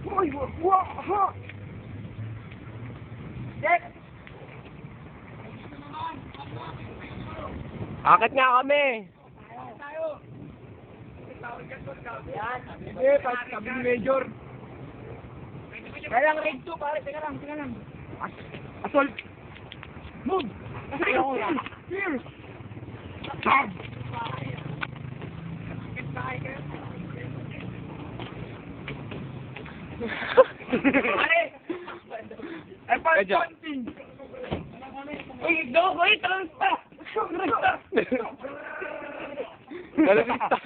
Uy, wah, ha! Yes! Akit nga kami. Eh, sabi ni Major. Kaya lang, raid 2, pare. Teka lang. Assault! Move! Here! Stab! Pare! Punching! Uy, go! Uy, transpa! Terorista.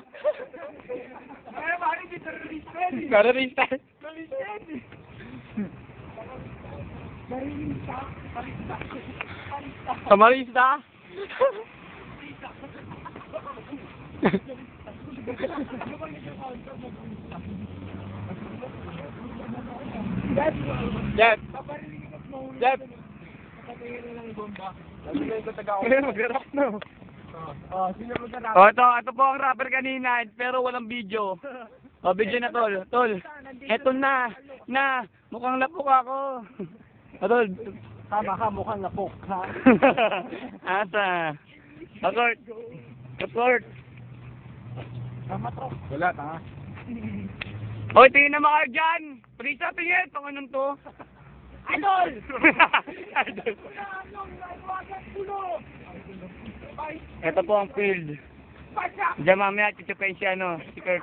Ay, pare, di terorista. Terorista. Samarista. Jeff. Jeff. Mag-rap na. Ito po ang rapper kanina, pero walang video. Video na tol. Eto na. Mukhang lapok ako. Tol. Tama ka, mukhang lapok, ha? Asa. Support. Tama to. Wala, ha? Hoy, tingin na mga dyan. Prisa, tingin. Itong anong to? Idol! Idol. Ito po ang field. Diyan mamaya, chuchukain si si Kurt.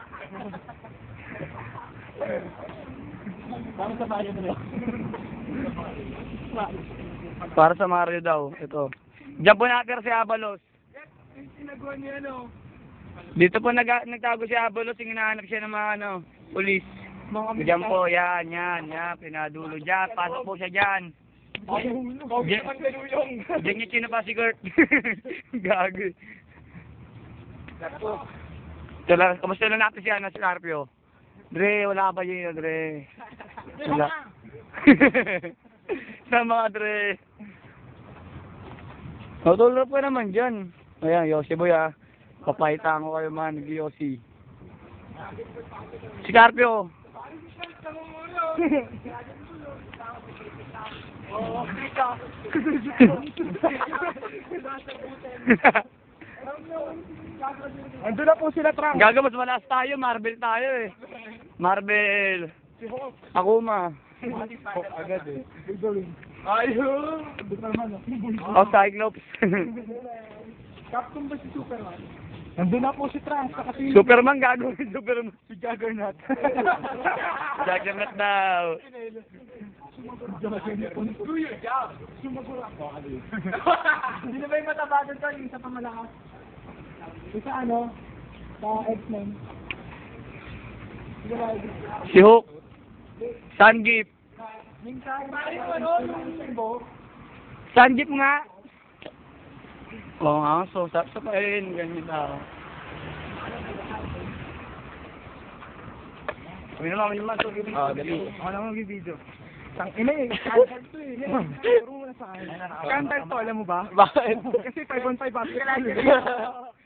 Para sa Mario daw, ito. Diyan po natin si Abalos. Dito po nagtago si Abalos, yung hinahanap siya ng mga pulis. Diyan po, yan, pinadulo dyan, pasok po siya dyan. Diyan niya chino pa si Kurt. Gago. Kamusta na natin si Scorpio? Dre, wala ka ba yun, Dre? Wala. Sa mga Dre. Tutulog po naman dyan. Ayan, Yossi Boy Papaytaan ko kayo man, Yossi. Scorpio. Andun na po sila, Trang. Gaga, mas malas tayo. Marvel tayo eh. Marvel. Akuma. Agad eh. Ayun! Oh, Cyclops. Captain ba si Superman? Nandun na po si Trunks, saka si... Superman, gago. Superman. Si Juggernaut. Juggernaut daw. Hindi na ba yung matabagan ko yung isa pa malakas? Isa sa X-Men. Si Hulk. Sangip. Sangip nga. Oo nga, so sa ayun, ganyan tao. Sabi naman yung maso, dali. Ako na mag-video. Tang ina kantal to eh. Turo mo na sa akin. Kantal to, alam mo ba? Bakit? Kasi 5-on-5 basketball.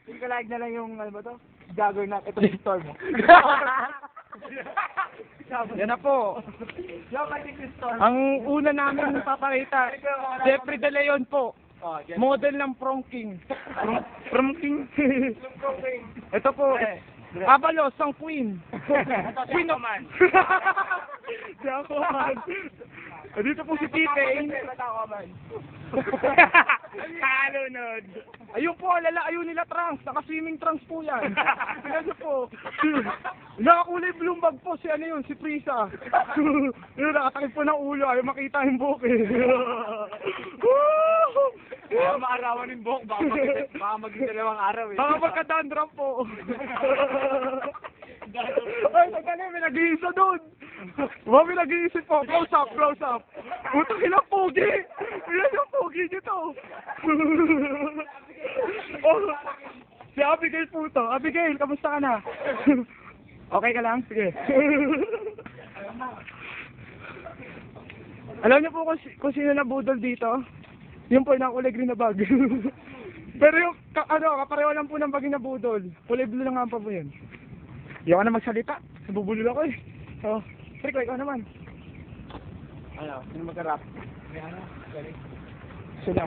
Ikalag na lang yung, Juggernaut. Ito yung store mo. Yan na po. Ang una namin papakita, Jeffrey De Leon po. Model ng Prom King. From King. Ito po, Abalos, ang Queen. Queen of Man. Si Aquaman. Dito po si Tite. Kalunod. Ayun po, ayun nila trunks. Naka-swimming trunks po yan. Tingnan niyo po. Nakakulay blumbag po si si Prisa. Yun, nakatakip po ng ulo. Ayaw makita yung buhok eh. Ayaw maarawan yung buhok. Baka maging 2 araw eh. Baka magka-dandruff po. Ay, nagkala, may nag-iisa doon. May nag-iisip po. Close up. Putang ina, pogi. Ilan yung pogi nito? Si Abigail po to. Abigail, kamusta ka na? Okay ka lang? Sige. Alam niyo po kung sino na budol dito? Yung po yung kulay green na bag. Pero yung, kapareho lang po ng bag na budol. Kulay blue lang nga pa po yun. Hindi ako na magsalita. Nabubulol ako eh. Rico, ikaw naman. Ano? Sino mag-rap? Sila.